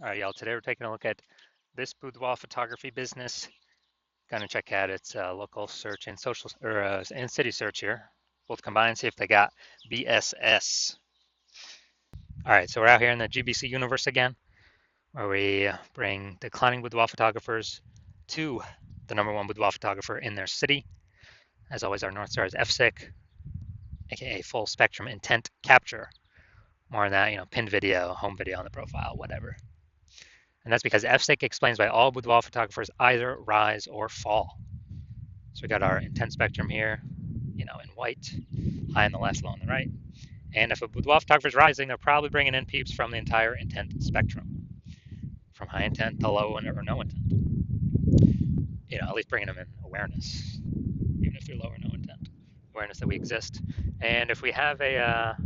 All right, y'all. Today we're taking a look at this boudoir photography business. Gonna check out its local search and social or and city search here, both combined. See if they got BSS. All right, so we're out here in the GBC universe again, where we bring declining boudoir photographers to the #1 boudoir photographer in their city. As always, our North Star is FSIC, aka full spectrum intent capture. More on that, pinned video, home video on the profile, whatever. And that's because FSIC explains why all boudoir photographers either rise or fall. So we got our intent spectrum here, in white, high on the left, low on the right. And if a boudoir photographer is rising, they're probably bringing in peeps from the entire intent spectrum, from high intent to low or no intent. At least bringing them in awareness, even if they're low or no intent, awareness that we exist. And if we have a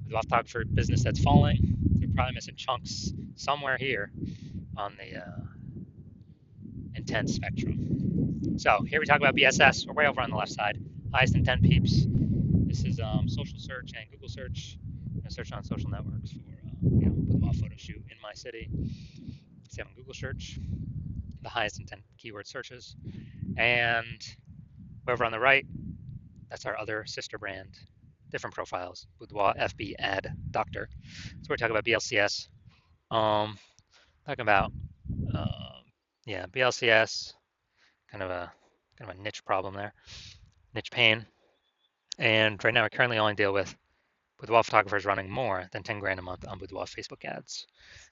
boudoir photographer business that's falling, they're probably missing chunks somewhere here on the intent spectrum. So here we talk about BSS. We're way over on the left side. Highest intent peeps. This is social search and Google search. Search on social networks for boudoir photo shoot in my city. See on Google search, the highest intent keyword searches. And over on the right, that's our other sister brand, different profiles. Boudoir FB ad doctor. So we're talking about BLCS. Talking about BLCS, kind of a niche problem there, niche pain. And right now we currently only deal with boudoir photographers running more than 10 grand a month on boudoir Facebook ads.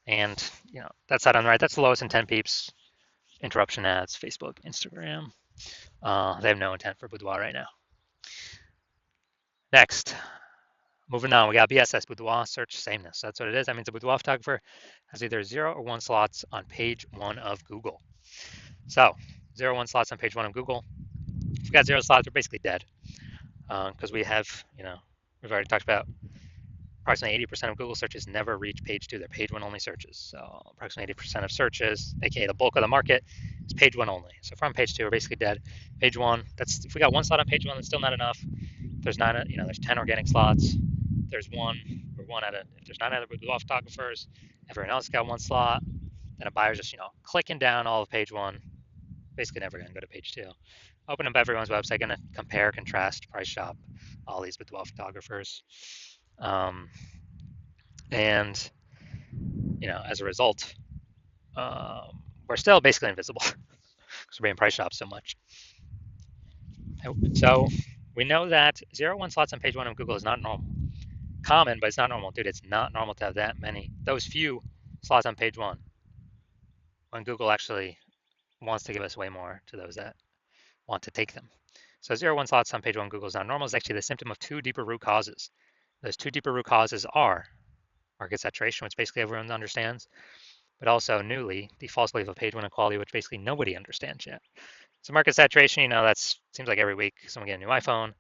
And that side on the right, that's the lowest intent peeps, interruption ads, Facebook, Instagram. They have no intent for boudoir right now. Next, moving on, we got BSS, boudoir search sameness. That's what it is. That means a boudoir photographer has either 0 or 1 slots on page 1 of Google. So 0 or 1 slots on page 1 of Google. If we got 0 slots, we're basically dead, because we have, we've already talked about approximately 80% of Google searches never reach page 2. They're page 1 only searches. So approximately 80% of searches, aka the bulk of the market, is page 1 only. So if we're on page 2, we're basically dead. Page 1, that's if we got 1 slot on page 1, that's still not enough. There's 9, there's 10 organic slots. There's 1 or 1 out of, if there's 9 other boudoir photographers, everyone else got 1 slot, then a buyer's just, clicking down all of page 1, basically never going to go to page 2. Open up everyone's website, going to compare, contrast, price shop all these boudoir photographers. And as a result, we're still basically invisible because we're being price shopped so much. So we know that 0 1 slots on page 1 of Google is not normal. Common, but it's not normal. Dude, it's not normal to have that many, those few slots on page 1, when Google actually wants to give us way more to those that want to take them. So 0 1 slots on page 1 Google is not normal is actually the symptom of 2 deeper root causes. Those 2 deeper root causes are market saturation, which basically everyone understands, but also newly the false belief of page 1 equality, which basically nobody understands yet. So market saturation, that seems like every week someone get a new iPhone, and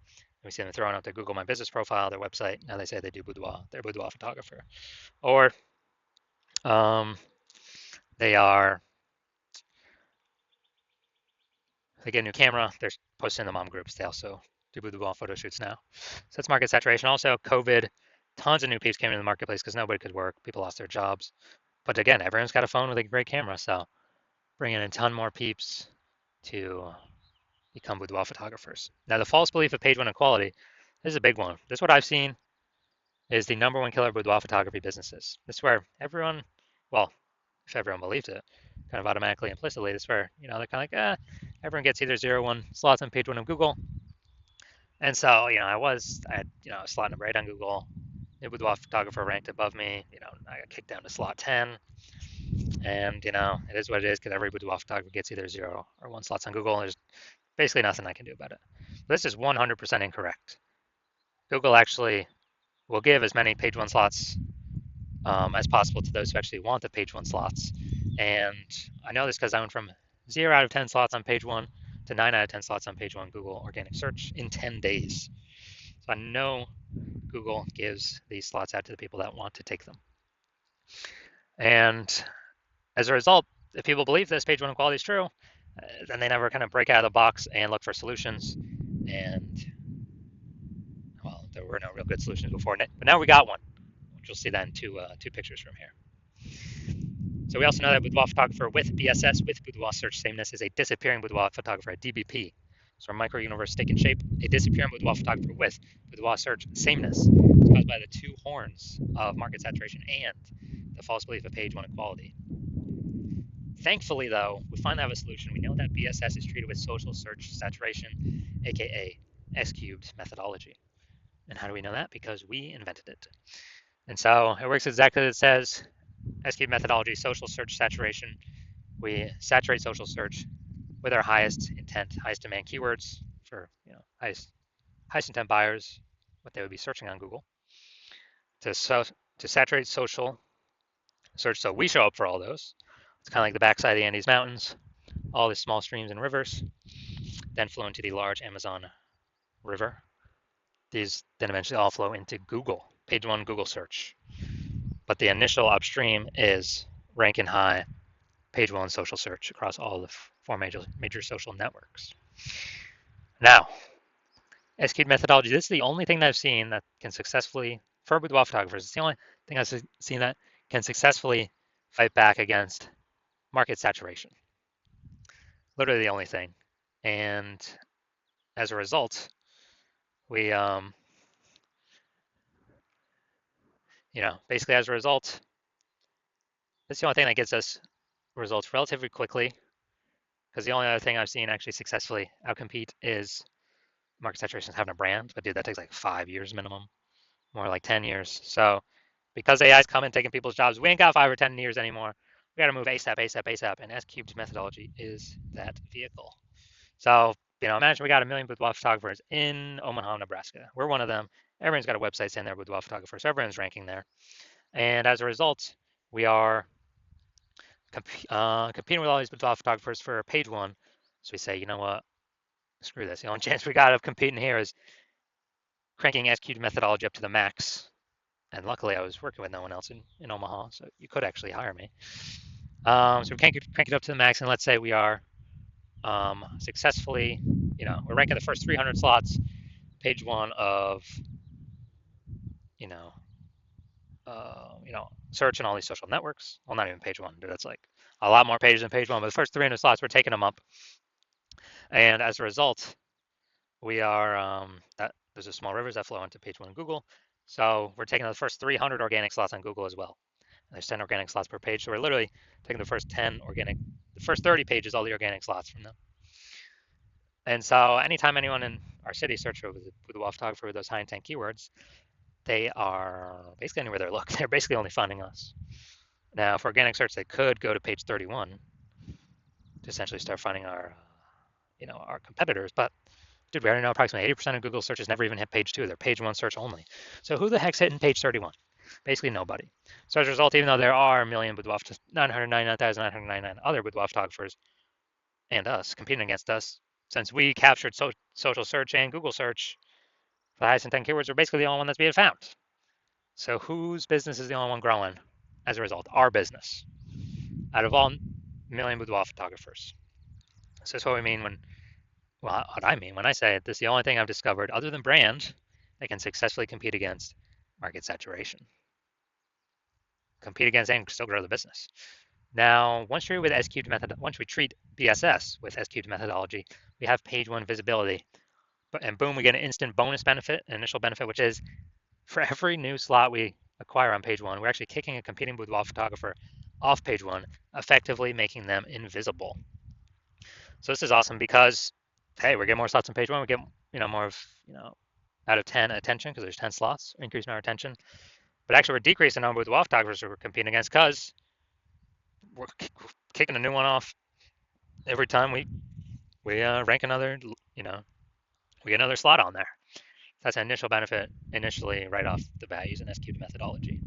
we see them throwing out their Google My Business profile, their website. Now they say they do boudoir, they're a boudoir photographer, or they get a new camera, they're posting in the mom groups. They also do boudoir photo shoots now. So that's market saturation. Also, COVID, tons of new peeps came into the marketplace because nobody could work. People lost their jobs. But again, everyone's got a phone with a great camera, so bringing in a ton more peeps to become boudoir photographers. Now, the false belief of page 1 equality, this is a big one. This is what I've seen is the #1 killer of boudoir photography businesses. This is where everyone, well, if everyone believes it, kind of automatically, implicitly, this is where, they're kind of like, everyone gets either 0 1 slots on page 1 of Google. And so, I had, a slot number 8 on Google. The boudoir photographer ranked above me. I got kicked down to slot 10. And, it is what it is because every boudoir photographer gets either 0 or 1 slots on Google. And there's basically nothing I can do about it. But this is 100% incorrect. Google actually will give as many page 1 slots as possible to those who actually want the page 1 slots. And I know this because I went from 0 out of 10 slots on page 1 to 9 out of 10 slots on page 1 Google organic search in 10 days. So I know Google gives these slots out to the people that want to take them. And as a result, if people believe this page 1 equality is true, then they never kind of break out of the box and look for solutions. And, well, there were no real good solutions before, but now we got one, which you'll see that in two pictures from here. So we also know that boudoir photographer with BSS, with boudoir search sameness, is a disappearing boudoir photographer, a DBP. So our micro-universe taking shape, a disappearing boudoir photographer with boudoir search sameness is caused by the two horns of market saturation and the false belief of page one equality. Thankfully, though, we finally have a solution. We know that BSS is treated with social search saturation, aka S cubed methodology. And how do we know that? Because we invented it. And so it works exactly as it says. S cubed methodology, social search saturation. We saturate social search with our highest intent, highest demand keywords for highest intent buyers, what they would be searching on Google. To saturate social search, so we show up for all those. It's kind of like the backside of the Andes Mountains, all the small streams and rivers, then flow into the large Amazon River. These then eventually all flow into Google, page one Google search. But the initial upstream is ranking high, page one social search across all the four major social networks. Now, S-cubed methodology, this is the only thing that I've seen that can successfully, for boudoir photographers, it's the only thing I've seen that can successfully fight back against market saturation. Literally the only thing. And as a result, we, basically as a result, it's the only thing that gets us results relatively quickly, because the only other thing I've seen actually successfully outcompete is market saturation having a brand, but dude, that takes like 5 years minimum, more like 10 years. So because AI is coming, taking people's jobs, we ain't got 5 or 10 years anymore. We got to move ASAP, ASAP, ASAP, and S-cubed methodology is that vehicle. So, imagine we got 1 million boudoir photographers in Omaha, Nebraska. We're one of them. Everyone's got a website saying they're boudoir photographers, so everyone's ranking there. And as a result, we are competing with all these boudoir photographers for page one. So we say, you know what, screw this. The only chance we got of competing here is cranking S-cubed methodology up to the max. And luckily, I was working with no one else in Omaha, so you could actually hire me. So we crank it up to the max, and let's say we are successfully, we're ranking the first 300 slots, page one of, search and all these social networks. Well, not even page one, dude. That's like a lot more pages than page one. But the first 300 slots, we're taking them up, and as a result, we are there's a small rivers that flow into page one Google. So we're taking the first 300 organic slots on Google as well. And there's 10 organic slots per page. So we're literally taking the first 30 pages, all the organic slots from them. And so anytime anyone in our city search for boudoir photographer with those high intent keywords, they are basically anywhere they look. They're basically only finding us. Now, for organic search, they could go to page 31 to essentially start finding our competitors. But dude, we already know approximately 80% of Google searches never even hit page two. They're page one search only. So who the heck's hitting page 31? Basically nobody. So as a result, even though there are a million boudoir, 999,999 other boudoir photographers and us competing against us, since we captured social search and Google search for the highest intent keywords, we're basically the only one that's being found. So whose business is the only one growing as a result? Our business. Out of all million boudoir photographers. So that's what we mean what I mean when I say this is the only thing I've discovered other than brand that can successfully compete against market saturation. Compete against and still grow the business. Now, once we treat BSS with S-cubed methodology, we have page one visibility. And boom, we get an instant bonus benefit, an initial benefit, which is for every new slot we acquire on page one, we're actually kicking a competing boudoir photographer off page one, effectively making them invisible. So this is awesome because, hey, we're getting more slots on page one. We get, more of, out of 10 attention because there's 10 slots, increasing our attention. But actually, we're decreasing the number of boudoir photographers we're competing against because we're kicking a new one off every time we rank another, we get another slot on there. That's an initial benefit initially right off the bat using S-cubed methodology.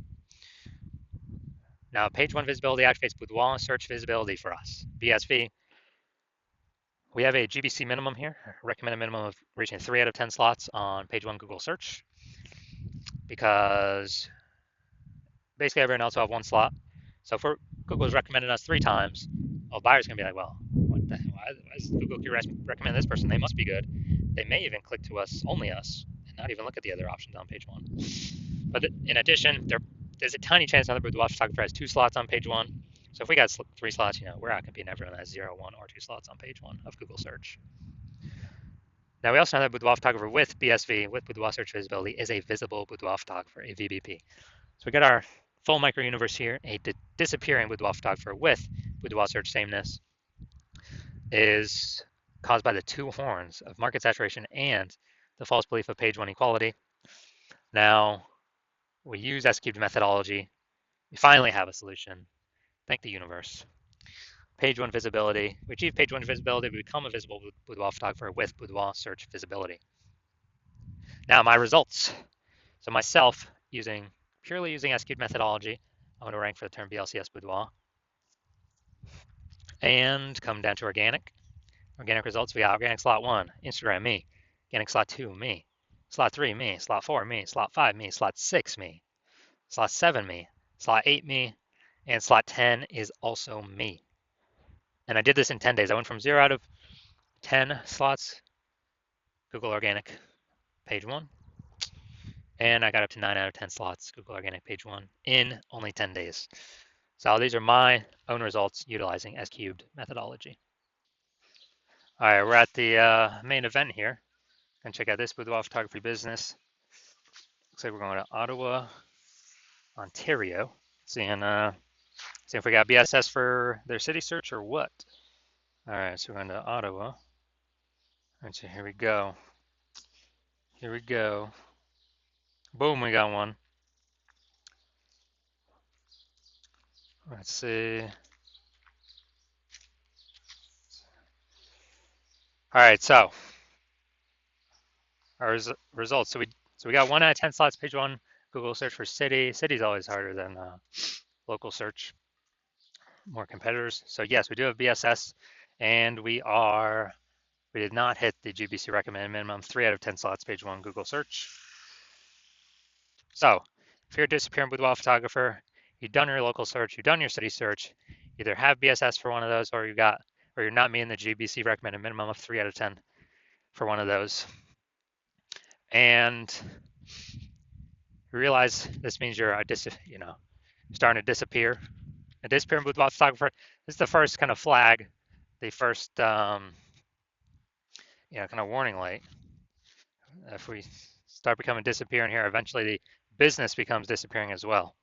Now, page one visibility activates boudoir search visibility for us. BSV, we have a GBC minimum here, recommended minimum of reaching 3 out of 10 slots on page one Google search, because basically everyone else will have one slot. So if Google's recommended us 3 times, well, buyers are going to be like, well, what the hell? Why is Google recommend this person? They must be good. They may even click to us, only us, and not even look at the other options on page one. But in addition, there's a tiny chance another boudoir photographer has 2 slots on page one. So if we got 3 slots, we're out competing everyone that has 0, 1, or 2 slots on page 1 of Google search. Now we also know that Boudoir photographer with BSV, with Boudoir search visibility, is a visible Boudoir photographer, a VBP. So we got our full micro universe here. A disappearing Boudoir photographer with Boudoir search sameness is caused by the 2 horns of market saturation and the false belief of page 1 equality. Now we use S-cubed methodology. We finally have a solution. Thank the universe. Page 1 visibility. We achieve page 1 visibility. We become a visible Boudoir photographer with Boudoir search visibility. Now my results. So myself, purely using S-cubed methodology, I'm going to rank for the term BLCS Boudoir. And come down to organic. Organic results, we got organic slot 1, Instagram, me. Organic slot 2, me. Slot 3, me. Slot 4, me. Slot 5, me. Slot 6, me. Slot 7, me. Slot 8, me. And slot 10 is also me. And I did this in 10 days. I went from 0 out of 10 slots, Google Organic, page 1. And I got up to 9 out of 10 slots, Google Organic, page 1, in only 10 days. So these are my own results utilizing S-cubed methodology. All right, we're at the main event here. And check out this Boudoir photography business. Looks like we're going to Ottawa, Ontario. Seeing if we got BSS for their city search or what. All right, so we're going to Ottawa. All right, so here we go. Here we go. Boom, we got one. Let's see. All right, so our results. So we got 1 out of 10 slots, page 1, Google search for city. City's always harder than local search. More competitors. So yes, we do have BSS, and we did not hit the GBC recommended minimum, 3 out of 10 slots, page 1, Google search. So if you're a disappearing boudoir photographer, you've done your local search, you've done your city search, either have BSS for one of those, or you're not meeting the GBC recommended minimum of 3 out of 10 for one of those. And you realize this means you're starting to disappear. A disappearing boudoir photographer. This is the first kind of flag, the first kind of warning light. If we start becoming disappearing here, eventually the business becomes disappearing as well.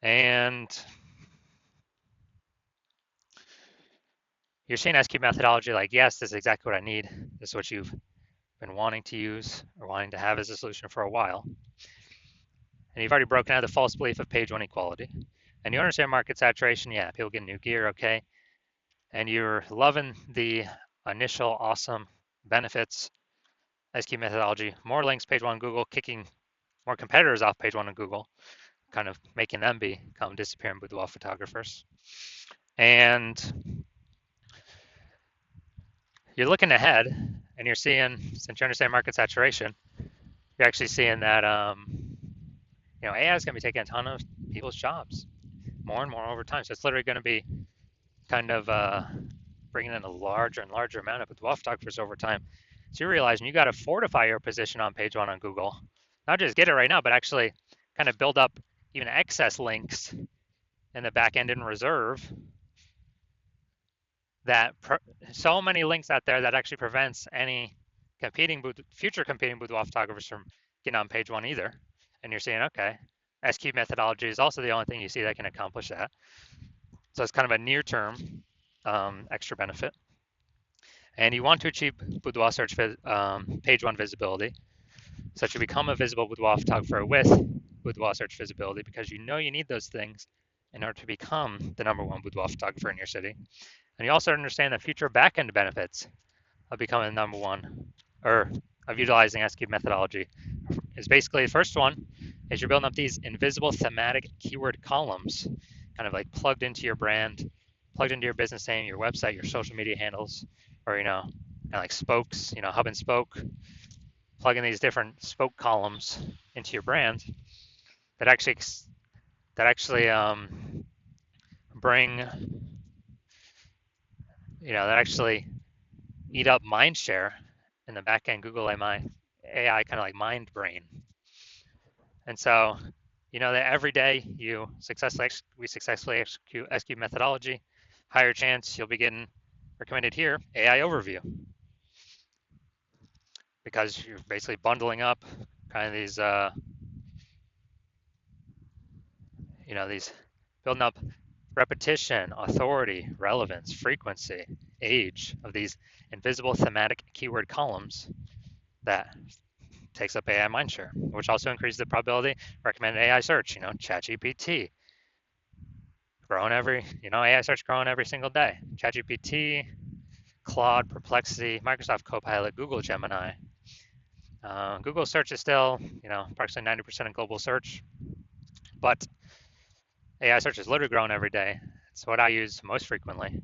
And you're seeing S-cubed methodology like, yes, this is exactly what I need. This is what you've been wanting to use or wanting to have as a solution for a while. And you've already broken out the false belief of page 1 equality. And you understand market saturation. Yeah, people get new gear, okay. And you're loving the initial awesome benefits, S-cubed methodology, more links, page 1 Google, kicking more competitors off page 1 of Google, kind of making them become disappearing boudoir photographers. And you're looking ahead and you're seeing, since you understand market saturation, you're actually seeing that AI is going to be taking a ton of people's jobs more and more over time. So it's literally going to be kind of bringing in a larger and larger amount of boudoir photographers over time. So you're realizing you got to fortify your position on page 1 on Google, not just get it right now, but actually kind of build up even excess links in the back end in reserve. That so many links out there that actually prevents any future competing boudoir photographers from getting on page 1 either. And you're saying, okay, S-cubed methodology is also the only thing you see that can accomplish that. So it's kind of a near-term extra benefit. And you want to achieve boudoir search page 1 visibility, so that you become a visible boudoir photographer with boudoir search visibility, because you know you need those things in order to become the #1 boudoir photographer in your city. And you also understand the future back-end benefits of becoming the #1, or of utilizing S-cubed methodology. Is basically the first one is you're building up these invisible thematic keyword columns, kind of like plugged into your brand, plugged into your business name, your website, your social media handles, or kind of like spokes, hub and spoke, plugging these different spoke columns into your brand that actually bring, that actually eat up mind share in the back end Google AI kind of like mind brain. And so You know that every day we successfully execute SQ methodology, higher chance you'll be getting recommended here AI overview because you're basically bundling up kind of these these building up repetition, authority, relevance, frequency, age of these invisible thematic keyword columns that takes up AI mindshare, which also increases the probability recommended AI search. ChatGPT growing AI search growing every single day. ChatGPT, Claude, Perplexity, Microsoft Copilot, Google Gemini. Google search is still, approximately 90% of global search, but AI search is literally growing every day. It's what I use most frequently.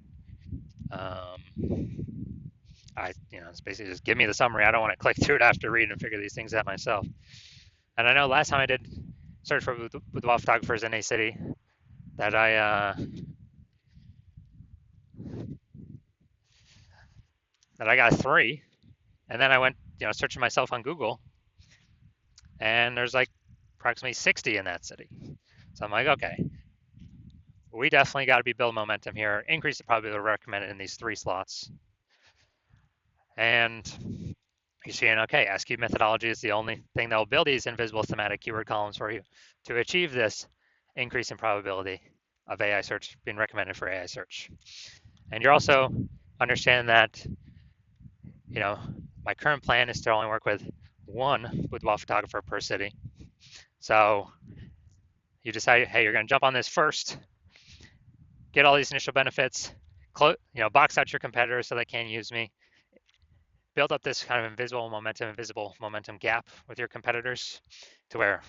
It's basically just give me the summary. I don't want to click through it after reading and figure these things out myself. And I know last time I did search for boudoir photographers in a city that I got 3, and then I went searching myself on Google, and there's like approximately 60 in that city. So I'm like, okay, we definitely got to be building momentum here, increase the probability recommended in these 3 slots. And you're seeing, okay, SQ methodology is the only thing that will build these invisible thematic keyword columns for you to achieve this increase in probability of AI search being recommended for AI search. And you're also understanding that, my current plan is to only work with 1 boudoir photographer per city. So you decide, hey, you're going to jump on this first, get all these initial benefits, box out your competitors so they can't use me, build up this kind of invisible momentum gap with your competitors to where,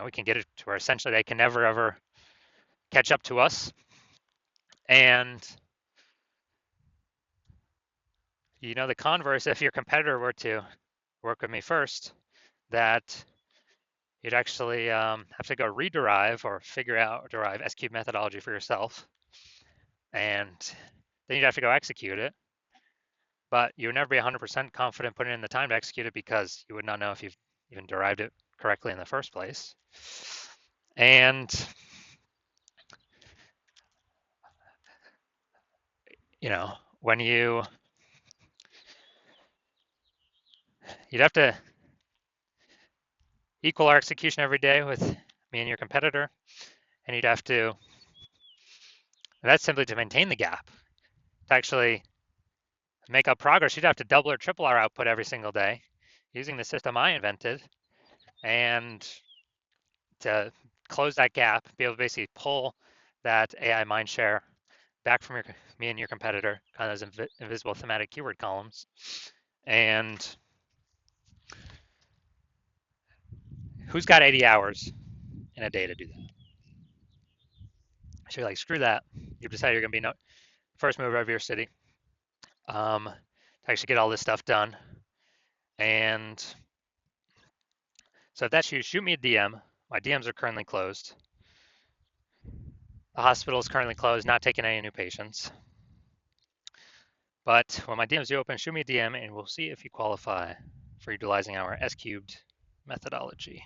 we can get it to where essentially they can never, ever catch up to us. And, the converse, if your competitor were to work with me first, that you'd actually have to go rederive or derive SQ methodology for yourself. And then you'd have to go execute it. But you would never be 100% confident putting in the time to execute it because you would not know if you've even derived it correctly in the first place. And, when you'd have to equal our execution every day with me and your competitor, and you'd have to, that's simply to maintain the gap. To actually make up progress, you'd have to double or triple our output every single day using the system I invented. And to close that gap, be able to basically pull that AI mindshare back from me and your competitor, kind of those invisible thematic keyword columns. And who's got 80 hours in a day to do that? So you're like, screw that. You've decided you're going to be first mover of your city to actually get all this stuff done. And so if that's you, shoot me a DM. My DMs are currently closed. The hospital is currently closed, not taking any new patients. But when my DMs do open, shoot me a DM and we'll see if you qualify for utilizing our S cubed methodology.